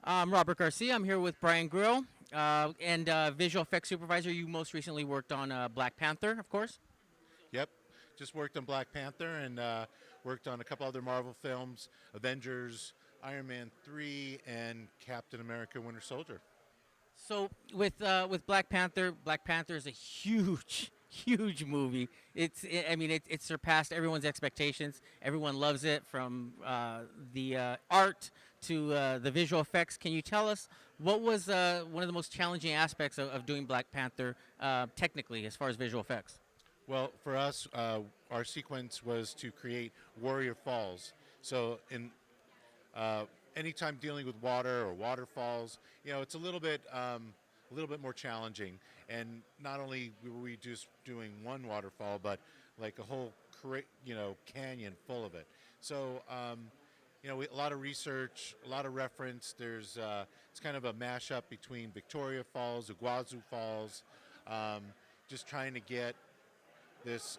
I'm Robert Garcia. I'm here with Brian Grill and visual effects supervisor. You most recently worked on Black Panther, of course. Yep, just worked on Black Panther and worked on a couple other Marvel films, Avengers, Iron Man 3, and Captain America Winter Soldier. So with Black Panther is a huge, huge movie. It surpassed everyone's expectations. Everyone loves it, from the art to the visual effects. Can you tell us what was one of the most challenging aspects of doing Black Panther technically, as far as visual effects? Well, for us, our sequence was to create warrior falls. So in uh, anytime dealing with water or waterfalls, it's a little bit more challenging. And not only were we just doing one waterfall, but like a whole canyon full of it. So a lot of research, a lot of reference. It's kind of a mashup between Victoria Falls, Iguazu Falls, um, just trying to get this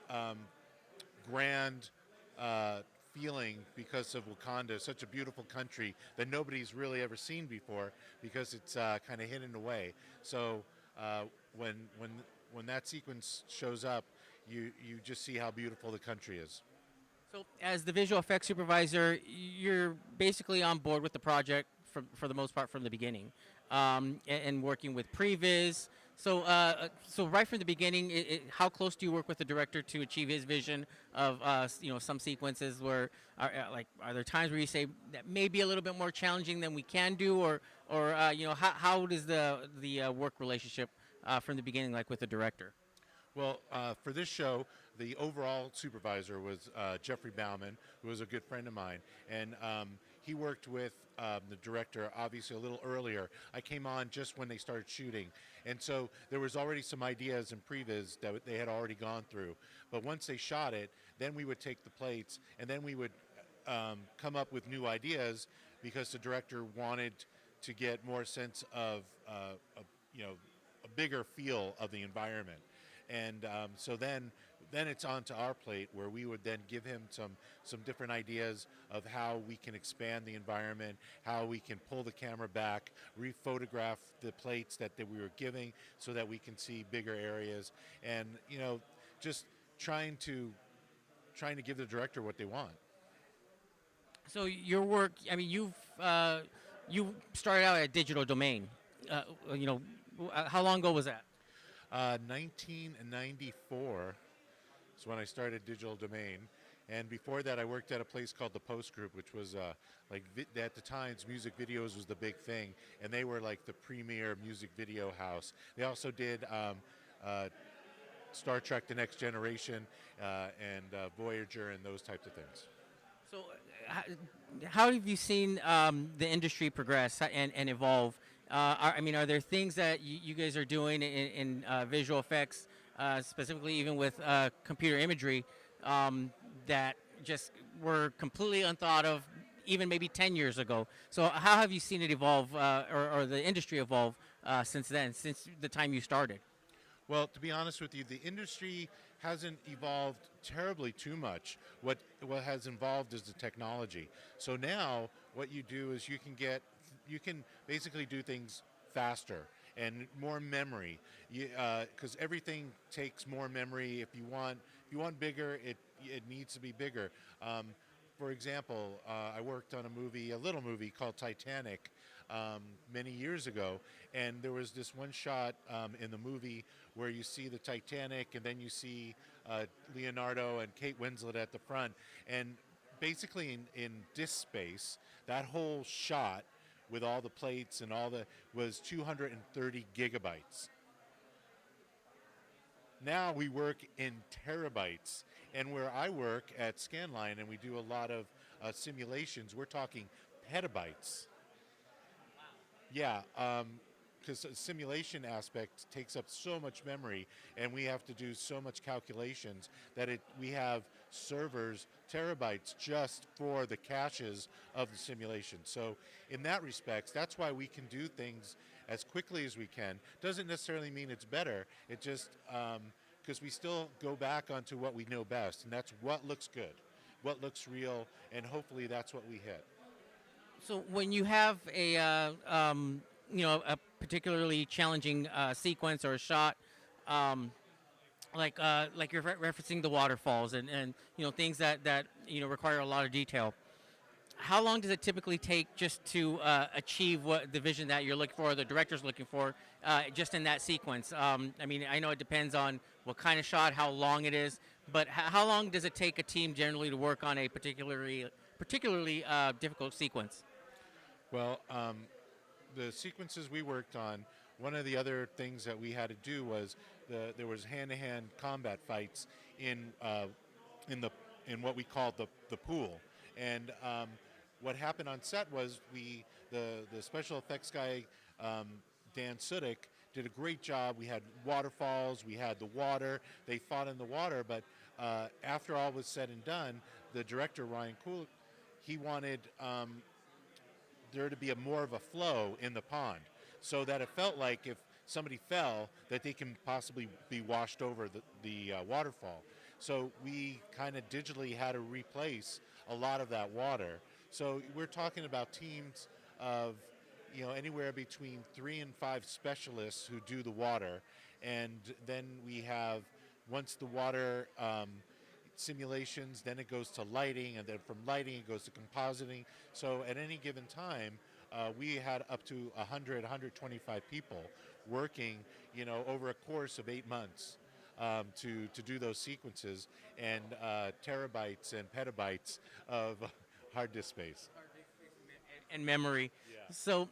grand uh, feeling because of Wakanda, such a beautiful country that nobody's really ever seen before because it's kind of hidden away. So uh, when when when that sequence shows up, you just see how beautiful the country is. So, as the visual effects supervisor, you're basically on board with the project for the most part from the beginning, and working with previs. So right from the beginning, how close do you work with the director to achieve his vision of some sequences where are there times where you say that may be a little bit more challenging than we can do, or how does the work relationship from the beginning like with the director? Well, for this show, the overall supervisor was Jeffrey Bauman, who was a good friend of mine, and he worked with the director obviously a little earlier. I came on just when they started shooting, and so there was already some ideas in previs that they had already gone through. But once they shot it, then we would take the plates, and then we would come up with new ideas because the director wanted to get more sense of a bigger feel of the environment. And so then it's on to our plate where we would then give him some different ideas of how we can expand the environment, how we can pull the camera back, rephotograph the plates that we were giving so that we can see bigger areas, and just trying to give the director what they want. So your work, you started out at Digital Domain. Uh, how long ago was that? 1994 is when I started Digital Domain. And before that, I worked at a place called the Post Group, which was at the times, music videos was the big thing, and they were like the premier music video house. They also did Star Trek: The Next Generation and Voyager and those types of things. So, how have you seen the industry progress and evolve? Are there things that you guys are doing in visual effects, specifically even with computer imagery, that just were completely unthought of even maybe 10 years ago? So, how have you seen it evolve, or the industry evolve since then, since the time you started? Well, to be honest with you, the industry hasn't evolved terribly too much. What has evolved is the technology. So now what you do is you can basically do things faster and more memory. Because everything takes more memory. If you want bigger, it needs to be bigger. For example, I worked on a little movie called Titanic, many years ago, and there was this one shot in the movie where you see the Titanic, and then you see Leonardo and Kate Winslet at the front, and basically in disk space, that whole shot with all the plates and all the was 230 gigabytes. Now we work in terabytes, and where I work at Scanline and we do a lot of simulations, we're talking petabytes. Yeah, because the simulation aspect takes up so much memory, and we have to do so much calculations that we have servers terabytes just for the caches of the simulation. So in that respect, that's why we can do things as quickly as we can. Doesn't necessarily mean it's better. It just because we still go back onto what we know best, and that's what looks good, what looks real, and hopefully that's what we hit. So when you have a a particularly challenging sequence or a shot, um, like you're referencing the waterfalls and things that require a lot of detail. How long does it typically take just to achieve what the vision that you're looking for, or the director's looking for, just in that sequence? I mean, I know it depends on what kind of shot, how long it is, but how long does it take a team generally to work on a particularly difficult sequence? Well, the sequences we worked on, one of the other things that we had to do was there was hand-to-hand combat fights in in the in what we called the pool, and what happened on set was the special effects guy Dan Sudik did a great job. We had waterfalls, we had the water. They fought in the water, but after all was said and done, the director Ryan Cool, he wanted there to be more of a flow in the pond, so that it felt like if somebody fell, that they can possibly be washed over the waterfall. So we kind of digitally had to replace a lot of that water. So we're talking about teams of anywhere between 3 and 5 specialists who do the water, and then we have once the water simulations, then it goes to lighting, and then from lighting it goes to compositing. So at any given time, we had up to 100, 125 people working, over a course of 8 months to do those sequences, and terabytes and petabytes of hard disk space. And memory. Yeah. So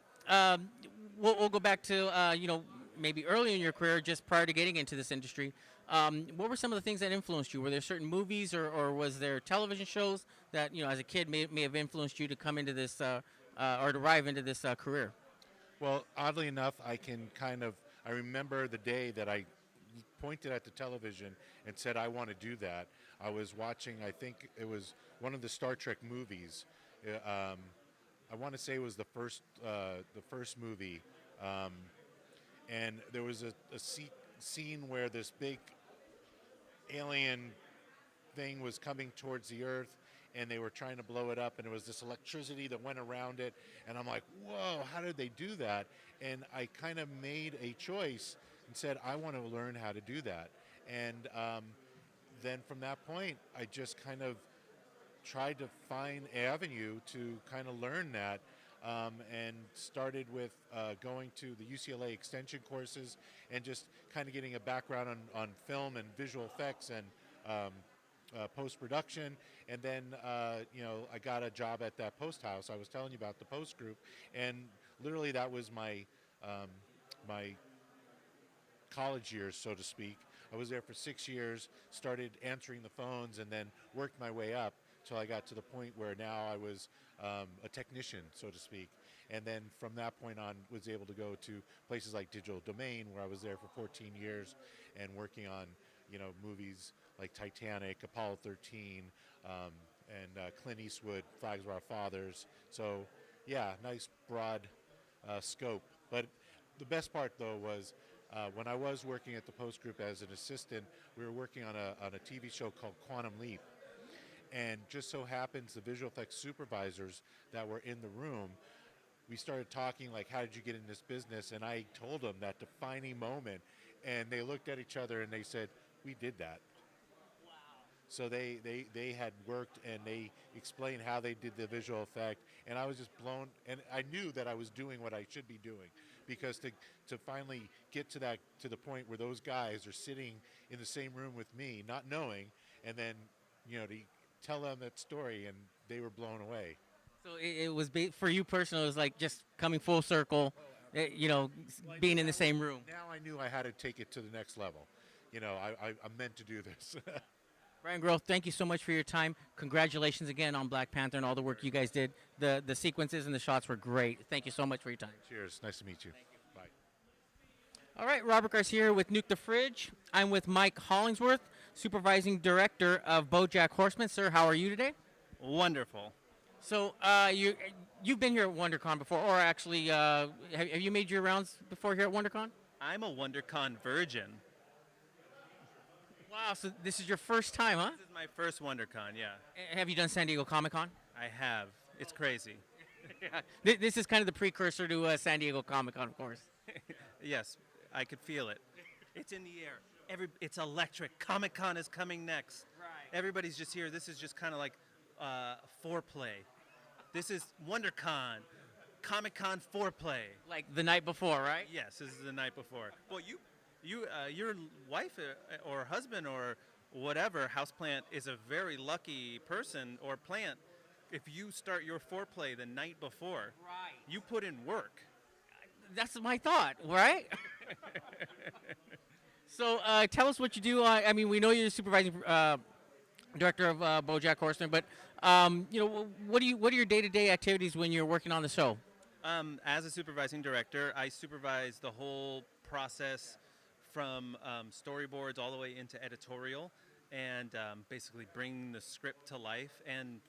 we'll go back to maybe early in your career, just prior to getting into this industry. What were some of the things that influenced you? Were there certain movies or was there television shows that as a kid may have influenced you to come into this or to arrive into this career? Well, oddly enough, I remember the day that I pointed at the television and said, I want to do that. I was watching, I think it was one of the Star Trek movies. I want to say it was the first movie. And there was a scene where this big alien thing was coming towards the Earth, and they were trying to blow it up, and there was this electricity that went around it, and I'm like, whoa, how did they do that? And I kind of made a choice and said, I want to learn how to do that. And then from that point, I just kind of tried to find an avenue to kind of learn that, and started with going to the UCLA extension courses and just kind of getting a background on film and visual effects and post-production. And then I got a job at that post house. I was telling you about the post group, and literally that was my my college years, so to speak. I was there for 6 years, started answering the phones, and then worked my way up till I got to the point where now I was a technician, so to speak. And then from that point on, was able to go to places like Digital Domain, where I was there for 14 years, and working on movies like Titanic, Apollo 13, and Clint Eastwood, Flags of Our Fathers. So, yeah, nice broad scope. But the best part, though, was when I was working at the Post Group as an assistant, we were working on a TV show called Quantum Leap. And just so happens the visual effects supervisors that were in the room, we started talking like, how did you get in this business? And I told them that defining moment, and they looked at each other and they said, we did that. Wow. So they had worked, and they explained how they did the visual effect, and I was just blown, and I knew that I was doing what I should be doing, because to finally get to the point where those guys are sitting in the same room with me, not knowing, and then to tell them that story, and they were blown away. So it was for you personally. It was like just coming full circle, Well, being in the same room. Now I knew I had to take it to the next level. I'm meant to do this. Brian Grove, thank you so much for your time. Congratulations again on Black Panther and all the work you guys did. The sequences and the shots were great. Thank you so much for your time. Cheers. Nice to meet you. Bye. All right, Robert Garcia here with Nuke the Fridge. I'm with Mike Hollingsworth, Supervising Director of BoJack Horseman. Sir, how are you today? Wonderful. So you've been here at WonderCon before, or actually, have you made your rounds before here at WonderCon? I'm a WonderCon virgin. Wow, so this is your first time, huh? This is my first WonderCon, yeah. Have you done San Diego Comic-Con? I have. It's crazy. Yeah. This is kind of the precursor to San Diego Comic Con, of course. Yes, I could feel it. It's in the air. It's electric. Comic Con is coming next. Right. Everybody's just here. This is just kind of like foreplay. This is WonderCon, Comic Con foreplay. Like the night before, right? Yes, this is the night before. Well, your wife or husband or whatever houseplant is a very lucky person or plant. If you start your foreplay the night before, Right. you put in work. That's my thought, right? So tell us what you do. I mean, we know you're the supervising director of BoJack Horseman, but what are your day-to-day activities when you're working on the show? As a supervising director, I supervise the whole process from storyboards all the way into editorial and basically bring the script to life. And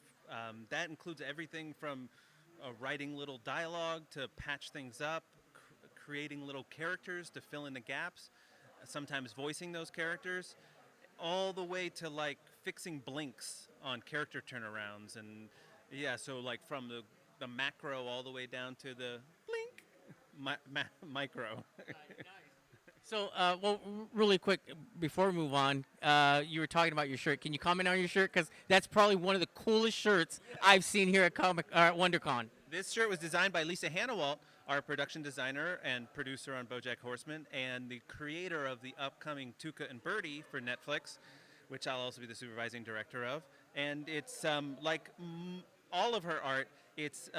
that includes everything from writing little dialogue to patch things up, creating little characters to fill in the gaps, sometimes voicing those characters, all the way to like fixing blinks on character turnarounds. And yeah, so like from the macro all the way down to the blink micro. So, really quick before we move on, you were talking about your shirt. Can you comment on your shirt? Because that's probably one of the coolest shirts I've seen here at WonderCon. This shirt was designed by Lisa Hannawalt, our production designer and producer on BoJack Horseman, and the creator of the upcoming Tuca and Birdie for Netflix, which I'll also be the supervising director of. And it's like all of her art, it's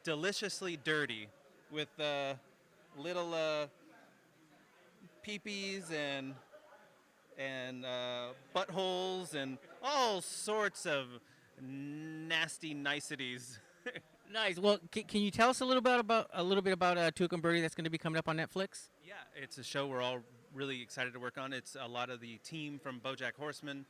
deliciously dirty with little peepees and buttholes and all sorts of nasty niceties. Nice. Well, can you tell us a little bit about Tuca and Birdie that's going to be coming up on Netflix? Yeah, it's a show we're all really excited to work on. It's a lot of the team from BoJack Horseman,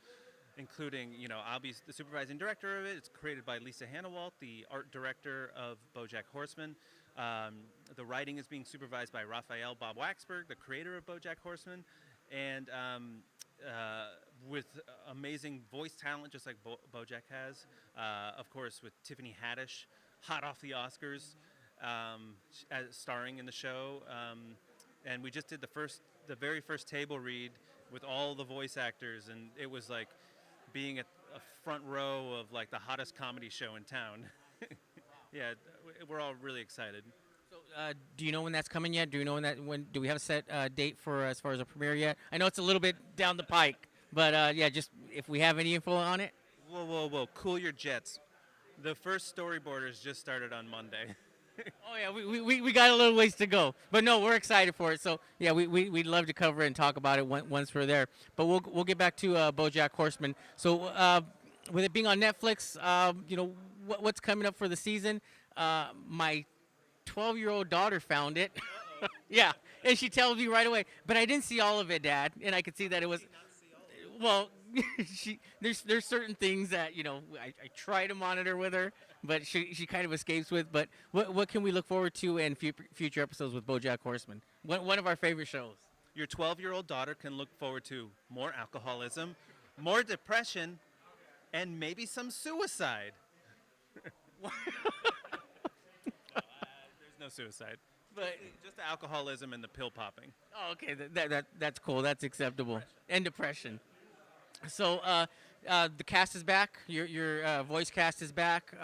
including, I'll be the supervising director of it. It's created by Lisa Hannawalt, the art director of BoJack Horseman. The writing is being supervised by Raphael Bob Waxberg, the creator of BoJack Horseman, and with amazing voice talent, just like BoJack has. Of course, with Tiffany Haddish, hot off the Oscars, starring in the show. And we just did the very first table read with all the voice actors, and it was like being a front row of like the hottest comedy show in town. Yeah, we're all really excited. So, do you know when that's coming yet? Do you know when do we have a set date for as far as a premiere yet? I know it's a little bit down the pike, but yeah, just if we have any info on it. Whoa, cool your jets. The first storyboarders just started on Monday. Oh yeah, we got a little ways to go, but no, we're excited for it. So yeah, we'd love to cover it and talk about it once we're there. But we'll get back to BoJack Horseman. So with it being on Netflix, what's coming up for the season? My 12-year-old daughter found it. Yeah, and she tells me right away. But I didn't see all of it, Dad, and I could see that it was. Well, there's certain things that I try to monitor with her, but she kind of escapes with. But what can we look forward to in future episodes with BoJack Horseman? One of our favorite shows. Your 12-year-old daughter can look forward to more alcoholism, more depression, and maybe some suicide. There's no suicide, but just the alcoholism and the pill popping. Oh, okay, that's cool. That's acceptable. And depression. So the cast is back. Your voice cast is back.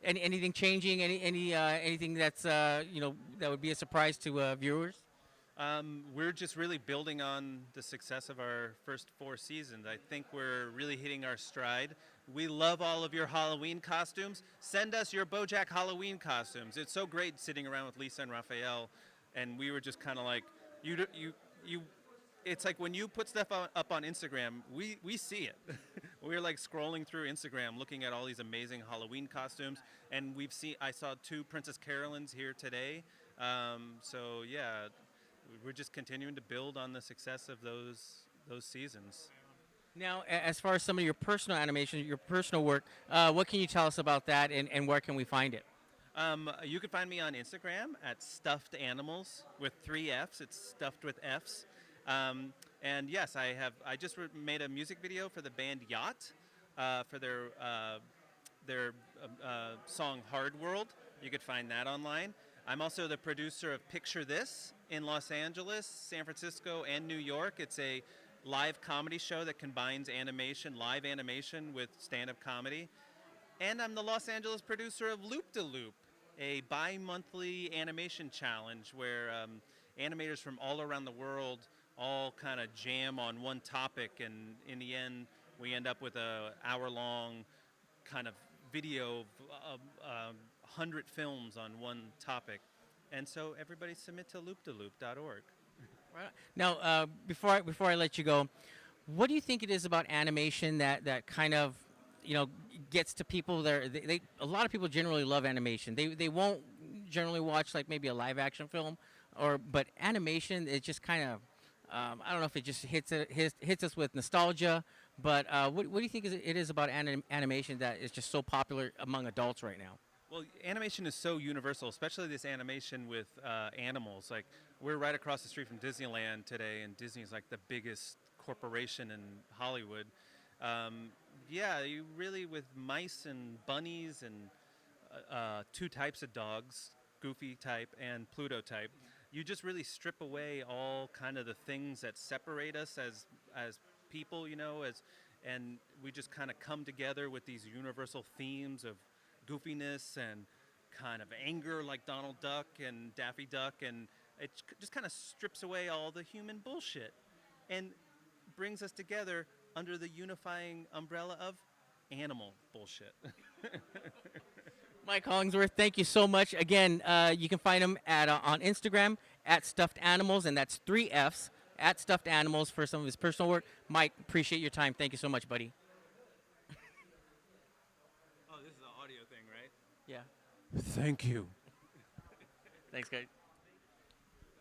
Anything changing? Anything that's that would be a surprise to viewers? We're just really building on the success of our first 4 seasons. I think we're really hitting our stride. We love all of your Halloween costumes. Send us your BoJack Halloween costumes. It's so great sitting around with Lisa and Raphael, and we were just kind of like, you. It's like when you put stuff up on Instagram, we see it. We're like scrolling through Instagram, looking at all these amazing Halloween costumes, and I saw 2 Princess Carolyns here today. So yeah, we're just continuing to build on the success of those seasons. Now, as far as some of your personal animation, your personal work, what can you tell us about that, and where can we find it? You can find me on Instagram at Stuffed Animals with 3 Fs. It's stuffed with Fs. And yes, I just made a music video for the band Yacht for their song Hard World. You could find that online. I'm also the producer of Picture This in Los Angeles, San Francisco, and New York. It's a live comedy show that combines live animation with stand-up comedy. And I'm the Los Angeles producer of Loop de Loop, a bi-monthly animation challenge where animators from all around the world all kind of jam on one topic, and in the end, we end up with a hour-long kind of video of 100 films on one topic. And so everybody submit to loopdeloop.org. Right. Now, before I let you go, what do you think it is about animation that kind of, gets to people there? A lot of people generally love animation. They won't generally watch like maybe a live action film, but animation, it just kind of, I don't know if it just hits us with nostalgia. But what do you think it is about animation that is just so popular among adults right now? Well, animation is so universal, especially this animation with animals. Like, we're right across the street from Disneyland today, and Disney is like the biggest corporation in Hollywood. You really, with mice and bunnies and two types of dogs, Goofy type and Pluto type, you just really strip away all kind of the things that separate us as people, and we just kind of come together with these universal themes of goofiness and kind of anger, like Donald Duck and Daffy Duck, and it just kind of strips away all the human bullshit and brings us together under the unifying umbrella of animal bullshit. Mike Hollingsworth, thank you so much. Again, you can find him on Instagram at Stuffed Animals, and that's 3 Fs, at Stuffed Animals, for some of his personal work. Mike, appreciate your time. Thank you so much, buddy. Oh, this is an audio thing, right? Yeah. Thank you. Thanks, guys.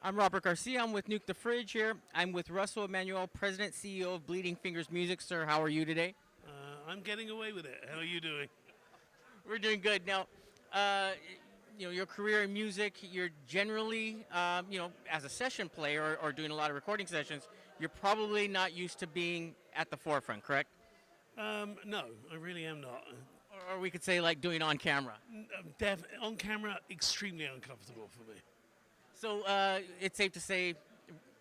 I'm Robert Garcia. I'm with Nuke the Fridge here. I'm with Russell Emanuel, President, CEO of Bleeding Fingers Music. Sir, how are you today? I'm getting away with it. How are you doing? We're doing good. Now, your career in music, you're generally, as a session player or doing a lot of recording sessions, you're probably not used to being at the forefront, correct? No, I really am not. Or we could say like doing on camera. On camera, extremely uncomfortable for me. So it's safe to say,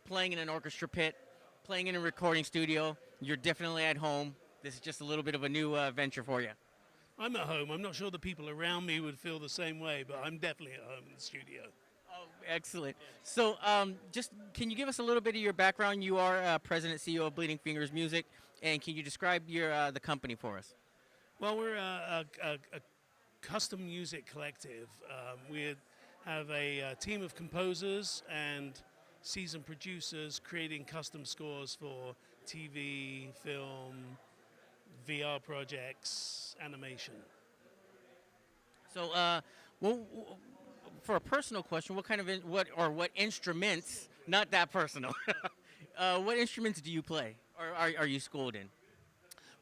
playing in an orchestra pit, playing in a recording studio, you're definitely at home. This is just a little bit of a new venture for you. I'm at home. I'm not sure the people around me would feel the same way, but I'm definitely at home in the studio. Oh, excellent. So just can you give us a little bit of your background? You are President, CEO of Bleeding Fingers Music, and can you describe the company for us? Well, we're a custom music collective. We have a team of composers and seasoned producers creating custom scores for TV, film, VR projects, animation. So, for a personal question, what instruments? Not that personal. What instruments do you play, or are you schooled in?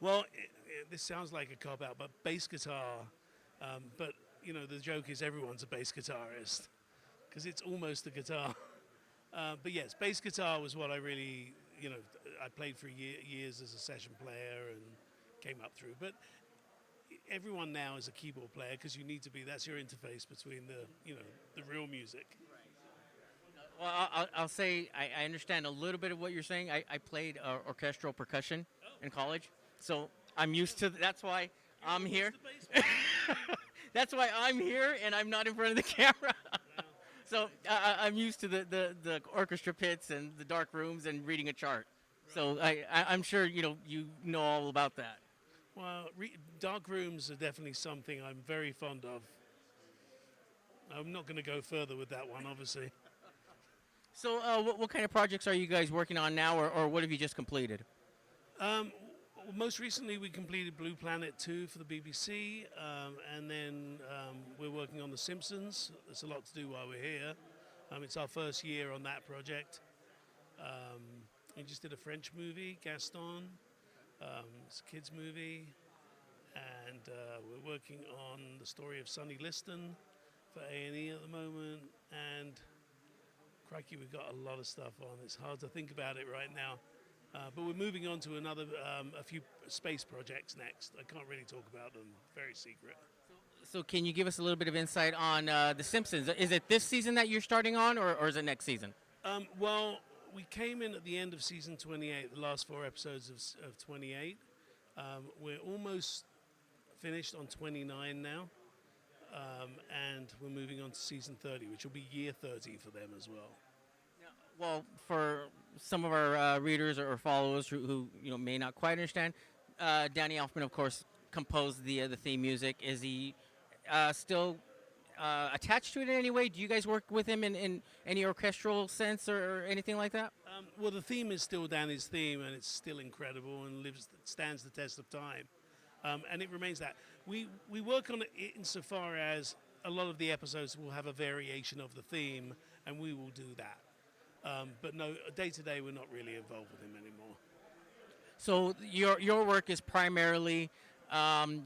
Well, this sounds like a cop-out, but bass guitar. But, the joke is everyone's a bass guitarist because it's almost a guitar. But yes, bass guitar was what I really, I played for years as a session player and came up through. But everyone now is a keyboard player because you need to be. That's your interface between the real music. Well, I'll say I understand a little bit of what you're saying. I played orchestral percussion in college, so I'm used to. That's why I'm here. That's why I'm here, and I'm not in front of the camera. So I'm used to the orchestra pits and the dark rooms and reading a chart. So I'm sure you know all about that. Well, dark rooms are definitely something I'm very fond of. I'm not going to go further with that one, obviously. So what kind of projects are you guys working on now, or what have you just completed? Most recently, we completed Blue Planet 2 for the BBC, and then we're working on The Simpsons. There's a lot to do while we're here. It's our first year on that project. We just did a French movie, Gaston. It's a kids' movie. And we're working on the story of Sonny Liston for A&E at the moment. And crikey, we've got a lot of stuff on. It's hard to think about it right now. But we're moving on to a few space projects next. I can't really talk about them. Very secret. So can you give us a little bit of insight on The Simpsons? Is it this season that you're starting on, or is it next season? Well, we came in at the end of season 28, the last 4 episodes of 28. We're almost finished on 29 now, and we're moving on to season 30, which will be year 30 for them as well. Well, for some of our readers or followers who may not quite understand, Danny Elfman, of course, composed the theme music. Is he still attached to it in any way? Do you guys work with him in any orchestral sense or anything like that? Well, the theme is still Danny's theme, and it's still incredible and stands the test of time. And it remains that. We work on it insofar as a lot of the episodes will have a variation of the theme, and we will do that. But no, day to day, we're not really involved with him anymore. So your work is primarily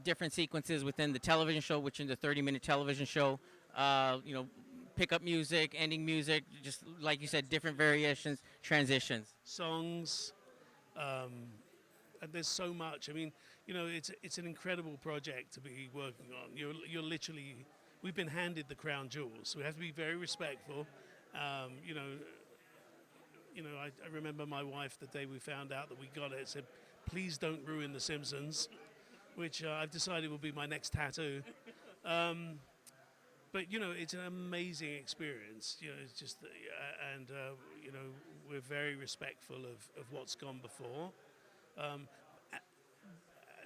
different sequences within the television show, which in the 30-minute television show, pickup music, ending music, just like you said, different variations, transitions. Songs, and there's so much. I mean, it's an incredible project to be working on. You're literally, we've been handed the crown jewels, so we have to be very respectful. I remember my wife the day we found out that we got it said, "Please don't ruin The Simpsons," which I've decided will be my next tattoo. But it's an amazing experience. It's just, we're very respectful of what's gone before.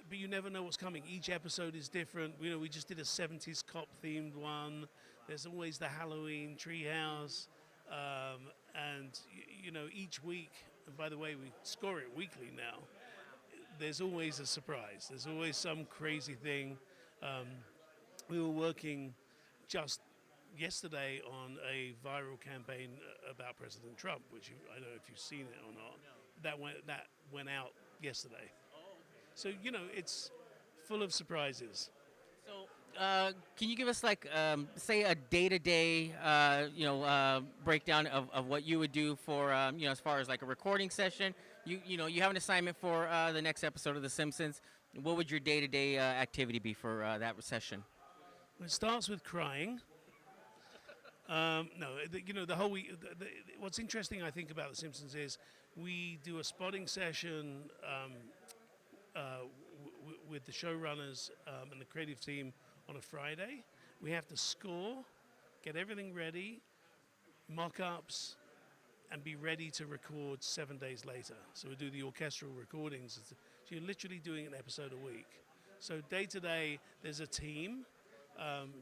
But you never know what's coming. Each episode is different. We just did a 70s cop themed one. There's always the Halloween treehouse. And each week, and by the way, we score it weekly now, there's always a surprise. There's always some crazy thing. We were working just yesterday on a viral campaign about President Trump, which I don't know if you've seen it or not. No. That went out yesterday. So, it's full of surprises. So, can you give us say a day-to-day, breakdown of what you would do for, as far as like a recording session? You have an assignment for the next episode of The Simpsons. What would your day-to-day activity be for that session? It starts with crying. The whole week. What's interesting, I think, about The Simpsons is we do a spotting session with the showrunners and the creative team on a Friday. We have to score, get everything ready, mock-ups, and be ready to record 7 days later. So we do the orchestral recordings. So you're literally doing an episode a week. So day to day, there's a team,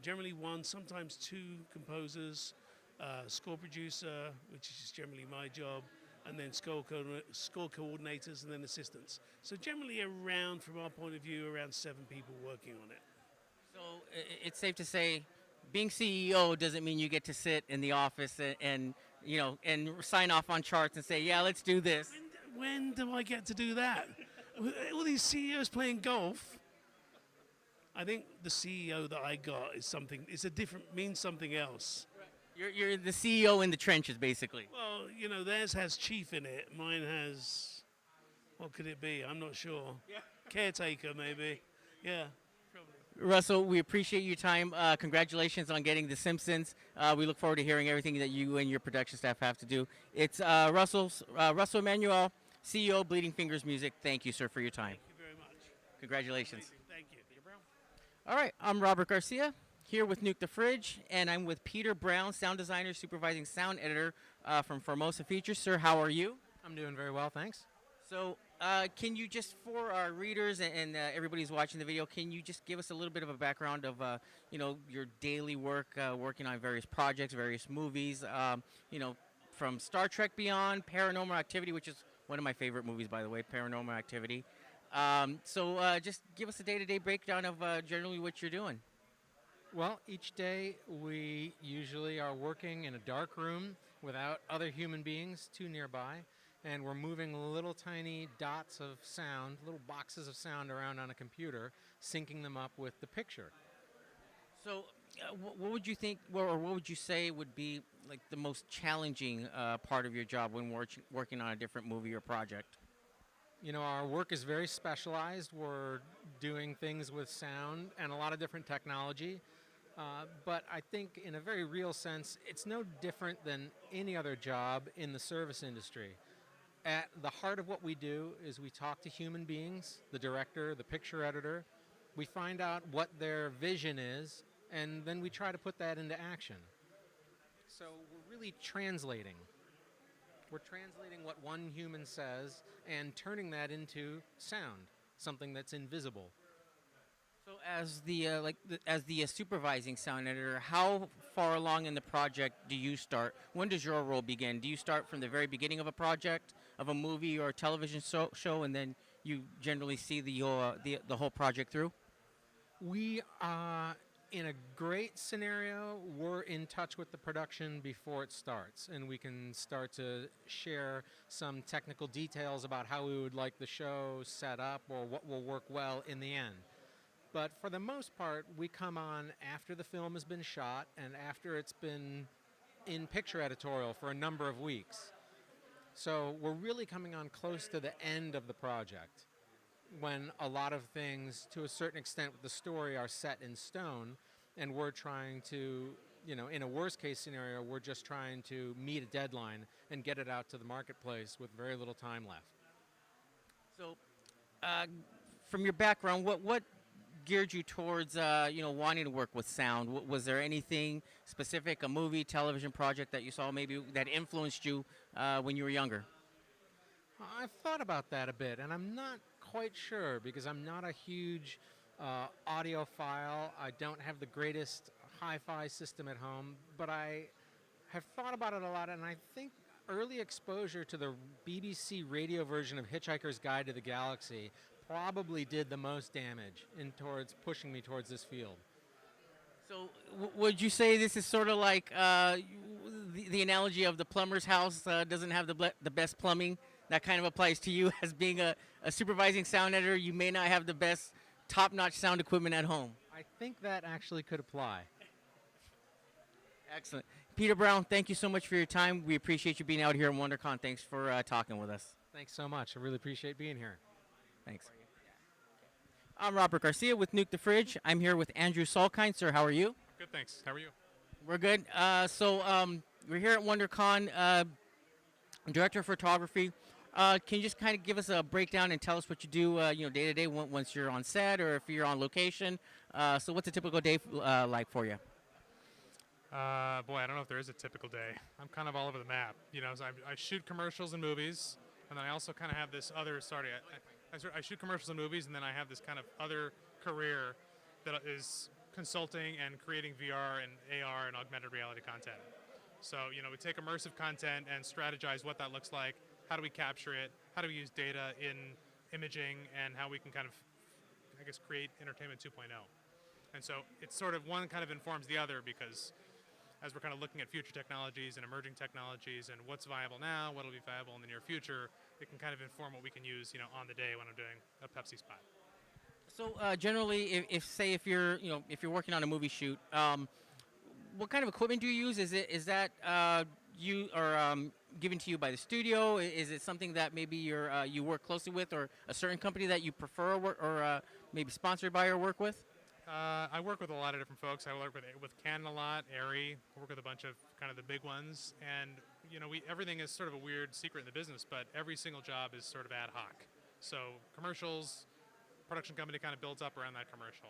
generally 1, sometimes 2 composers, score producer, which is generally my job, and then score coordinators, and then assistants. So generally around, from our point of view, around 7 people working on it. So it's safe to say, being CEO doesn't mean you get to sit in the office and sign off on charts and say, yeah, let's do this. When do I get to do that? All these CEOs playing golf. I think the CEO that I got is something. Means something else. You're the CEO in the trenches, basically. Well, theirs has chief in it. Mine has, what could it be? I'm not sure. Yeah. Caretaker, maybe. Yeah. Russell, we appreciate your time. Congratulations on getting The Simpsons. We look forward to hearing everything that you and your production staff have to do. It's Russell Emanuel, CEO, Bleeding Fingers Music. Thank you, sir, for your time. Thank you very much. Congratulations. Thank you. Peter Brown. All right, I'm Robert Garcia, here with Nuke the Fridge, and I'm with Peter Brown, sound designer, supervising sound editor from Formosa Features. Sir, how are you? I'm doing very well, thanks. So, can you just, for our readers and everybody who's watching the video, can you just give us a little bit of a background of, your daily work, working on various projects, various movies, from Star Trek Beyond, Paranormal Activity, which is one of my favorite movies, by the way, Paranormal Activity. So just give us a day-to-day breakdown of generally what you're doing. Well, each day we usually are working in a dark room without other human beings too nearby, and we're moving little tiny dots of sound, little boxes of sound around on a computer, syncing them up with the picture. So what would you think, or what would you say would be like the most challenging part of your job when working on a different movie or project? You know, our work is very specialized. We're doing things with sound and a lot of different technology. But I think, in a very real sense, it's no different than any other job in the service industry. At the heart of what we do is we talk to human beings, the director, the picture editor. We find out what their vision is, and then we try to put that into action. So we're really translating. We're translating what one human says and turning that into sound, something that's invisible. So as the supervising sound editor, how far along in the project do you start? When does your role begin? Do you start from the very beginning of a project, of a movie or a television show, and then you generally see the whole project through? We, in a great scenario, we're in touch with the production before it starts, and we can start to share some technical details about how we would like the show set up or what will work well in the end. But for the most part, we come on after the film has been shot and after it's been in picture editorial for a number of weeks. So we're really coming on close to the end of the project, when a lot of things, to a certain extent with the story, are set in stone, and we're trying to, you know, in a worst case scenario, we're just trying to meet a deadline and get it out to the marketplace with very little time left. So, from your background, what geared you towards wanting to work with sound? Was there anything specific, a movie, television project that you saw maybe that influenced you when you were younger? I've thought about that a bit, and I'm not quite sure because I'm not a huge audiophile. I don't have the greatest hi-fi system at home, but I have thought about it a lot, and I think early exposure to the BBC radio version of Hitchhiker's Guide to the Galaxy probably did the most damage in towards pushing me towards this field. So, would you say this is sort of like the analogy of the plumber's house doesn't have the best plumbing? That kind of applies to you as being a supervising sound editor. You may not have the best top-notch sound equipment at home. I think that actually could apply. Excellent. Peter Brown, thank you so much for your time. We appreciate you being out here at WonderCon. Thanks for talking with us. Thanks so much. I really appreciate being here. Thanks. I'm Robert Garcia with Nuke the Fridge. I'm here with Andrew Solkine. Sir, how are you? Good, thanks. How are you? We're good. We're here at WonderCon. Director of photography. Can you just kind of give us a breakdown and tell us what you do, day to day once you're on set or if you're on location? So what's a typical day like for you? Boy, I don't know if there is a typical day. I'm kind of all over the map. You know, so I shoot commercials and movies, and then I also kind of have this other. I shoot commercials and movies, and then I have this kind of other career that is consulting and creating VR and AR and augmented reality content. So, you know, we take immersive content and strategize what that looks like. How do we capture it? How do we use data in imaging, and how we can kind of, I guess, create entertainment 2.0. And so it's sort of one kind of informs the other, because as we're kind of looking at future technologies and emerging technologies and what's viable now, what'll be viable in the near future, it can kind of inform what we can use, you know, on the day when I'm doing a Pepsi spot. So generally, if you're working on a movie shoot, what kind of equipment do you use? Is that given to you by the studio? Is it something that maybe you work closely with, or a certain company that you prefer or maybe sponsored by or work with? I work with a lot of different folks. I work with Canon a lot, Arri. I work with a bunch of kind of the big ones, and you know, everything is sort of a weird secret in the business, but every single job is sort of ad hoc. So commercials, production company kind of builds up around that commercial.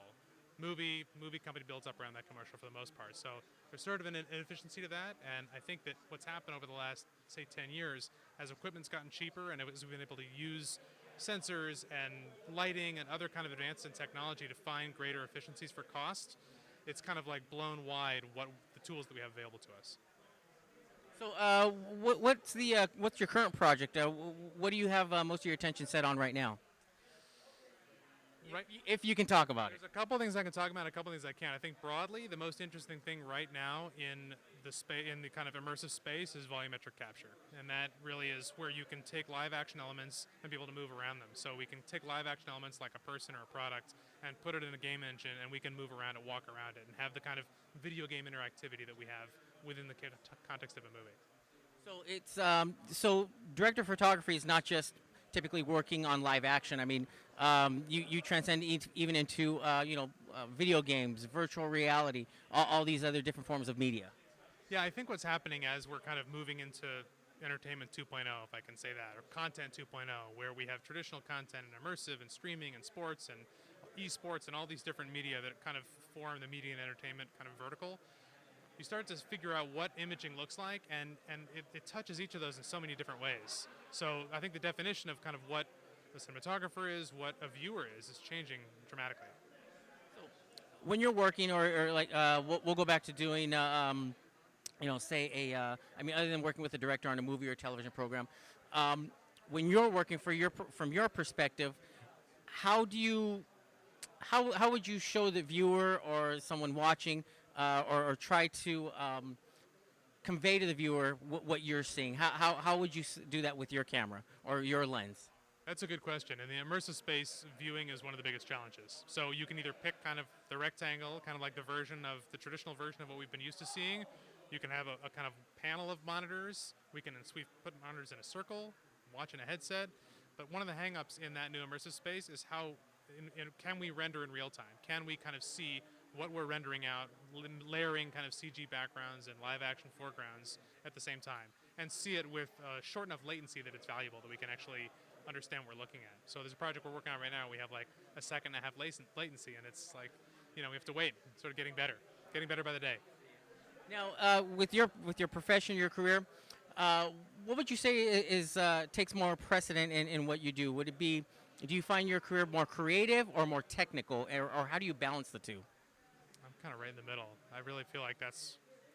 Movie company builds up around that commercial for the most part. So there's sort of an inefficiency to that, and I think that what's happened over the last, say, 10 years, as equipment's gotten cheaper and as we've been able to use sensors and lighting and other kind of advances in technology to find greater efficiencies for cost, it's kind of like blown wide what the tools that we have available to us. So what's your current project? What do you have most of your attention set on right now? Right. If you can talk about it. There's a couple things I can talk about, a couple things I can't. I think broadly, the most interesting thing right now in the kind of immersive space is volumetric capture, and that really is where you can take live action elements and be able to move around them. So we can take live action elements like a person or a product and put it in a game engine, and we can move around it, walk around it, and have the kind of video game interactivity that we have within the context of a movie. So it's so director of photography is not just typically working on live action. I mean, you transcend even into video games, virtual reality, all these other different forms of media. Yeah, I think what's happening as we're kind of moving into entertainment 2.0, if I can say that, or content 2.0, where we have traditional content and immersive and streaming and sports and esports and all these different media that kind of form the media and entertainment kind of vertical. You start to figure out what imaging looks like, and it touches each of those in so many different ways. So I think the definition of kind of what the cinematographer is, what a viewer is changing dramatically. When you're working, or like, we'll go back to doing, say I mean, other than working with a director on a movie or television program, when you're working from your perspective, how do you, how would you show the viewer or someone watching, or try to convey to the viewer what you're seeing? How would you do that with your camera or your lens? That's a good question. In the immersive space, viewing is one of the biggest challenges. So you can either pick kind of the rectangle, kind of like the traditional version of what we've been used to seeing. You can have a kind of panel of monitors. We put monitors in a circle, watch in a headset. But one of the hang-ups in that new immersive space is how can we render in real time? Can we kind of see what we're rendering out, layering kind of CG backgrounds and live action foregrounds at the same time, and see it with short enough latency that it's valuable, that we can actually understand what we're looking at. So there's a project we're working on right now. We have like a 1.5 second latency, and it's like, we have to wait. It's sort of getting better by the day. Now, with your profession, your career, what would you say is takes more precedent in what you do? Would it be, do you find your career more creative or more technical, or how do you balance the two? I'm kind of right in the middle. I really feel like I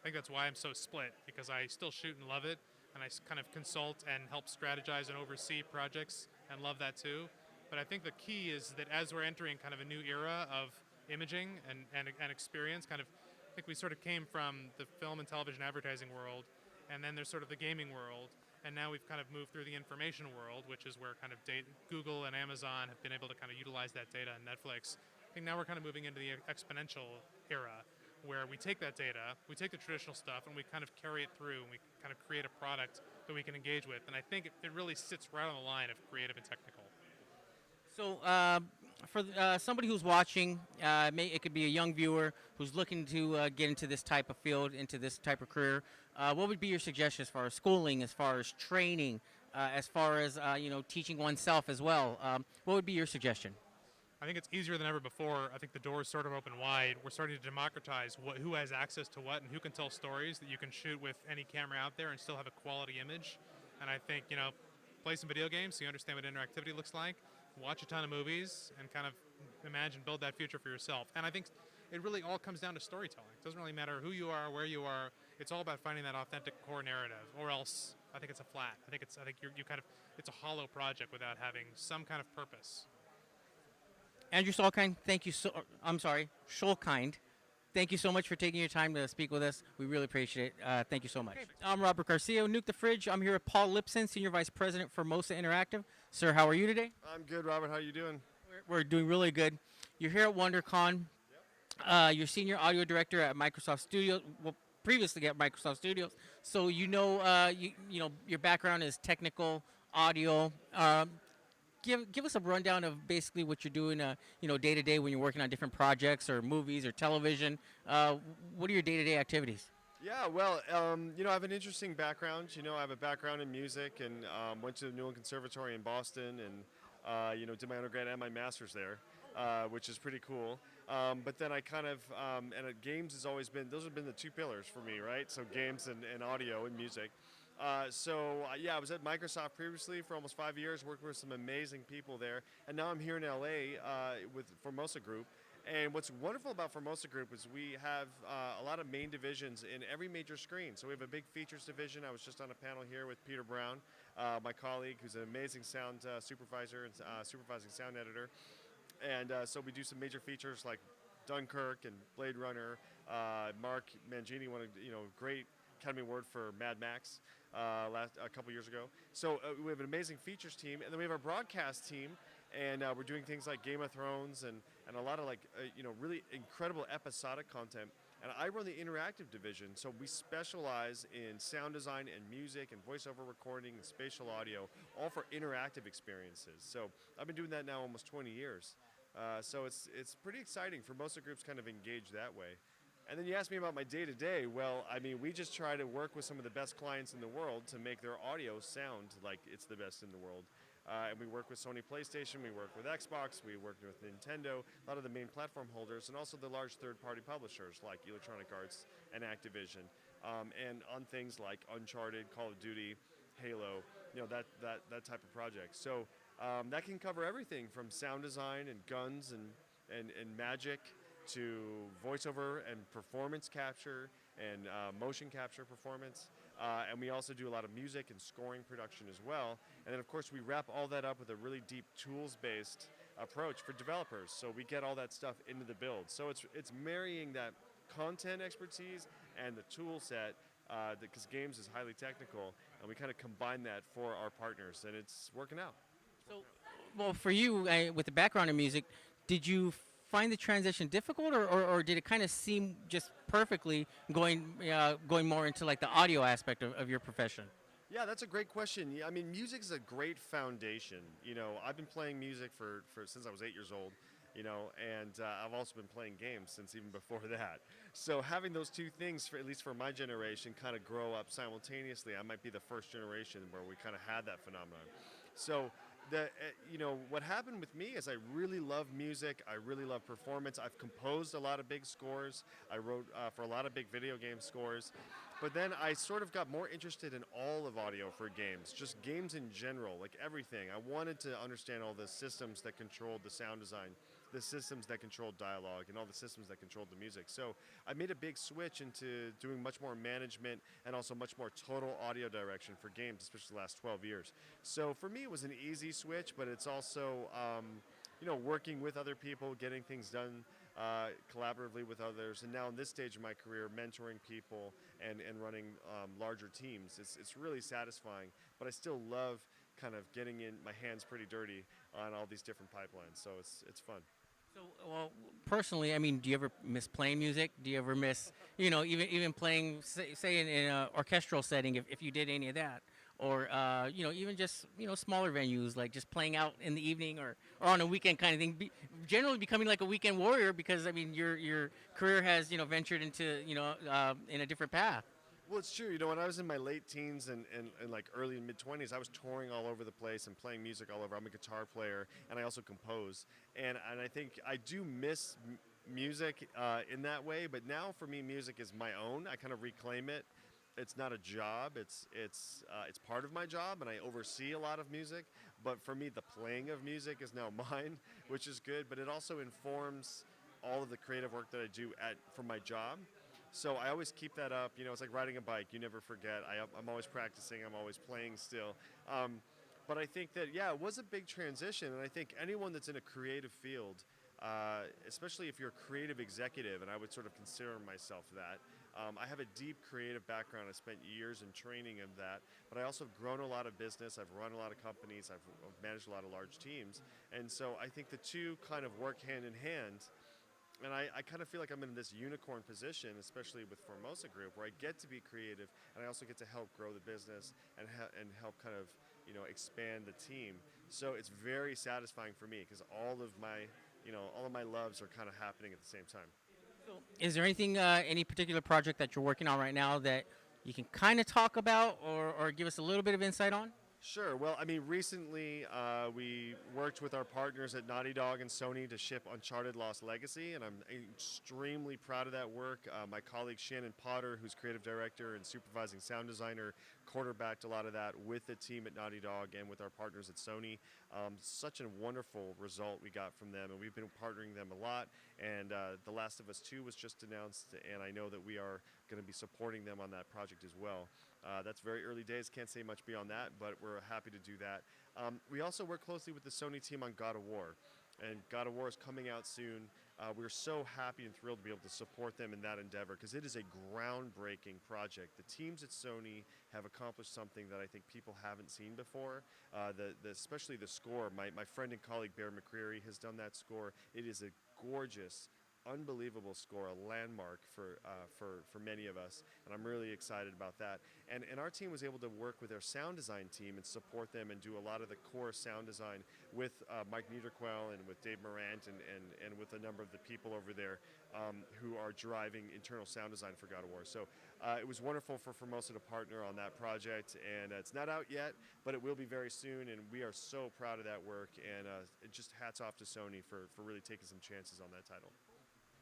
think that's why I'm so split, because I still shoot and love it, and I kind of consult and help strategize and oversee projects and love that too. But I think the key is that as we're entering kind of a new era of imaging and experience, kind of, I think we sort of came from the film and television advertising world, and then there's sort of the gaming world, and now we've kind of moved through the information world, which is where kind of Google and Amazon have been able to kind of utilize that data, and Netflix. I think now we're kind of moving into the exponential era, where we take that data, we take the traditional stuff, and we kind of carry it through, and we kind of create a product that we can engage with. And I think it really sits right on the line of creative and technical. So, for somebody who's watching, it could be a young viewer who's looking to get into this type of field, into this type of career. What would be your suggestion as far as schooling, as far as training, as far as teaching oneself as well? What would be your suggestion? I think it's easier than ever before. I think the doors sort of open wide. We're starting to democratize who has access to what and who can tell stories that you can shoot with any camera out there and still have a quality image. And I think, play some video games so you understand what interactivity looks like. Watch a ton of movies and kind of build that future for yourself. And I think it really all comes down to storytelling. It doesn't really matter who you are, where you are. It's all about finding that authentic core narrative, or else I think it's a flat. I think it's a hollow project without having some kind of purpose. Andrew Solkind, Scholkind, thank you so much for taking your time to speak with us. We really appreciate it. Thank you so much. I'm Robert Garcia, Nuke the Fridge. I'm here with Paul Lipson, Senior Vice President for Mosa Interactive. Sir, how are you today? I'm good, Robert. How are you doing? We're doing really good. You're here at WonderCon. You're Senior Audio Director at Microsoft Studios. Well, previously at Microsoft Studios. So your background is technical, audio. Give us a rundown of basically what you're doing, day to day when you're working on different projects or movies or television. What are your day-to-day activities? Yeah, well, I have an interesting background. I have a background in music and went to the New England Conservatory in Boston and, did my undergrad and my master's there, which is pretty cool. But then I kind of, games has always been, those have been the two pillars for me, right? So games and audio and music. I was at Microsoft previously for almost 5 years, working with some amazing people there, and now I'm here in LA with Formosa Group. And what's wonderful about Formosa Group is we have a lot of main divisions in every major screen. So we have a big features division. I was just on a panel here with Peter Brown, my colleague, who's an amazing sound supervisor and supervising sound editor. And so we do some major features like Dunkirk and Blade Runner. Mark Mangini won a great Academy Award for Mad Max a couple years ago. So we have an amazing features team, and then we have our broadcast team, and we're doing things like Game of Thrones and a lot of really incredible episodic content. And I run the interactive division, so we specialize in sound design and music and voiceover recording and spatial audio, all for interactive experiences. So I've been doing that now almost 20 years. So it's pretty exciting for most of the groups kind of engage that way. And then you asked me about my day-to-day. Well, I mean, we just try to work with some of the best clients in the world to make their audio sound like it's the best in the world. And we work with Sony PlayStation, we work with Xbox, we work with Nintendo, a lot of the main platform holders, and also the large third-party publishers like Electronic Arts and Activision. And on things like Uncharted, Call of Duty, Halo, that type of project. So that can cover everything from sound design and guns and magic to voiceover and performance capture and motion capture performance. And we also do a lot of music and scoring production as well. And then, of course, we wrap all that up with a really deep tools-based approach for developers. So we get all that stuff into the build. So it's marrying that content expertise and the tool set, because games is highly technical, and we kind of combine that for our partners, and it's working out. So, well, for you, with the background in music, did you find the transition difficult, or did it kind of seem just perfectly going more into like the audio aspect of your profession? Yeah, that's a great question. Yeah, I mean, music is a great foundation. I've been playing music for since I was 8 years old, and I've also been playing games since even before that. So having those two things, at least for my generation, kind of grow up simultaneously, I might be the first generation where we kind of had that phenomenon. So what happened with me is I really love music. I really love performance. I've composed a lot of big scores. I wrote for a lot of big video game scores. But then I sort of got more interested in all of audio for games, just games in general, like everything. I wanted to understand all the systems that controlled the sound design, the systems that controlled dialogue, and all the systems that controlled the music. So I made a big switch into doing much more management and also much more total audio direction for games, especially the last 12 years. So for me, it was an easy switch, but it's also, working with other people, getting things done collaboratively with others, and now in this stage of my career, mentoring people and running larger teams. It's really satisfying, but I still love kind of getting in my hands pretty dirty on all these different pipelines, so it's fun. So, well, personally, I mean, do you ever miss playing music? Do you ever miss, even playing, say in an orchestral setting, if you did any of that? Or, even just, smaller venues, like just playing out in the evening or on a weekend kind of thing. Generally becoming like a weekend warrior because, I mean, your career has, ventured into, in a different path. Well, it's true. When I was in my late teens and like early and mid 20s, I was touring all over the place and playing music all over. I'm a guitar player, and I also compose. And I think I do miss music in that way, but now for me, music is my own. I kind of reclaim it. It's not a job. It's part of my job, and I oversee a lot of music. But for me, the playing of music is now mine, which is good. But it also informs all of the creative work that I do for my job. So I always keep that up. It's like riding a bike. You never forget. I'm always practicing. I'm always playing still. But I think that, it was a big transition. And I think anyone that's in a creative field, especially if you're a creative executive, and I would sort of consider myself that, I have a deep creative background. I spent years in training in that. But I also have grown a lot of business. I've run a lot of companies. I've managed a lot of large teams. And so I think the two kind of work hand in hand. And I kind of feel like I'm in this unicorn position, especially with Formosa Group, where I get to be creative, and I also get to help grow the business and help kind of expand the team. So it's very satisfying for me because all of my loves are kind of happening at the same time. Is there anything, any particular project that you're working on right now that you can kind of talk about or give us a little bit of insight on? Sure. Well, I mean, recently we worked with our partners at Naughty Dog and Sony to ship Uncharted Lost Legacy, and I'm extremely proud of that work. My colleague Shannon Potter, who's creative director and supervising sound designer, quarterbacked a lot of that with the team at Naughty Dog and with our partners at Sony. Such a wonderful result we got from them, and we've been partnering them a lot. And The Last of Us 2 was just announced, and I know that we are going to be supporting them on that project as well. That's very early days, can't say much beyond that, but we're happy to do that. We also work closely with the Sony team on God of War, and God of War is coming out soon. We're so happy and thrilled to be able to support them in that endeavor because it is a groundbreaking project. The teams at Sony have accomplished something that I think people haven't seen before, especially the score. My friend and colleague Bear McCreary has done that score. It is a gorgeous unbelievable score, a landmark for many of us, and I'm really excited about that. And our team was able to work with their sound design team and support them and do a lot of the core sound design with Mike Niederquell and with Dave Morant and with a number of the people over there who are driving internal sound design for God of War. So it was wonderful for Formosa to partner on that project, and it's not out yet, but it will be very soon, and we are so proud of that work, and just hats off to Sony for really taking some chances on that title.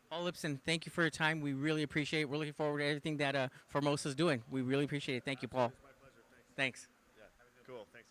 Paul Lipson, thank you for your time. We really appreciate it. We're looking forward to everything that Formosa's doing. We really appreciate it. Thank you, Paul. My pleasure. Thanks. Thanks. Yeah. Cool. Thanks.